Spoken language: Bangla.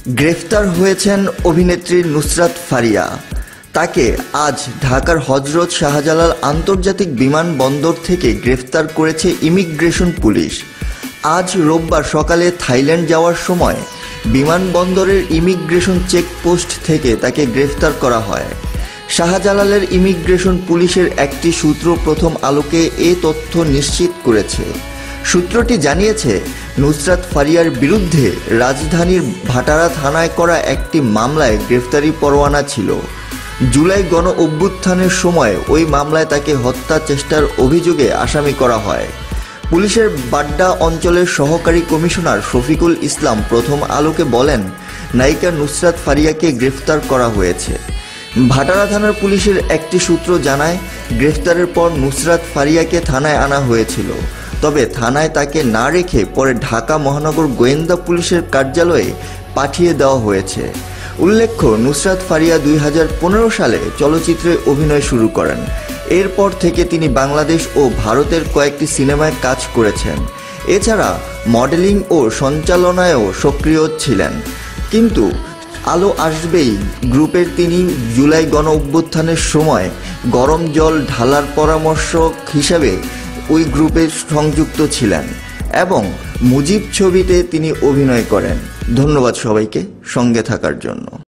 গ্রেফতার হয়েছেন অভিনেত্রী নুসরাত ফারিয়া। তাকে আজ ঢাকার হযরত শাহজালাল আন্তর্জাতিক বিমানবন্দর থেকে গ্রেফতার করেছে ইমিগ্রেশন পুলিশ। আজ রোববার সকালে থাইল্যান্ড যাওয়ার সময় বিমানবন্দরের ইমিগ্রেশন চেকপোস্ট থেকে তাকে গ্রেফতার করা হয়। শাহজালালের ইমিগ্রেশন পুলিশের একটি সূত্র প্রথম আলোকে এ তথ্য নিশ্চিত করেছে। সূত্রটি জানিয়েছে, নুসরাত ফারিয়ার বিরুদ্ধে রাজধানীর ভাটারা থানায় করা একটি মামলায় গ্রেফতারি পরোয়ানা ছিল। জুলাই গণ অভ্যুত্থানের সময় ওই মামলায় তাকে হত্যা চেষ্টার অভিযোগে আসামি করা হয়। পুলিশের বাড্ডা অঞ্চলের সহকারী কমিশনার শফিকুল ইসলাম প্রথম আলোকে বলেন, নায়িকা নুসরাত ফারিয়াকে গ্রেফতার করা হয়েছে। ভাটারা থানার পুলিশের একটি সূত্র জানায়, গ্রেফতারের পর নুসরাত ফারিয়াকে থানায় আনা হয়েছিল। তবে থানায় তাকে না রেখে পরে ঢাকা মহানগর গোয়েন্দা পুলিশের কার্যালয়ে পাঠিয়ে দেওয়া হয়েছে। উল্লেখ্য, নুসরাত ফারিয়া 2015 সালে চলচ্চিত্রে অভিনয় শুরু করেন। এরপর থেকে তিনি বাংলাদেশ ও ভারতের কয়েকটি সিনেমায় কাজ করেছেন। এছাড়া মডেলিং ও সঞ্চালনায়ও সক্রিয় ছিলেন। কিন্তু আলো আসবেই গ্রুপের তিনি জুলাই গণ অভ্যুত্থানের সময় গরম জল ঢালার পরামর্শক হিসাবে ওই গ্রুপে সংযুক্ত ছিলেন এবং মুজিব ছবিতে তিনি অভিনয় করেন। ধন্যবাদ সবাইকে সঙ্গে থাকার জন্য।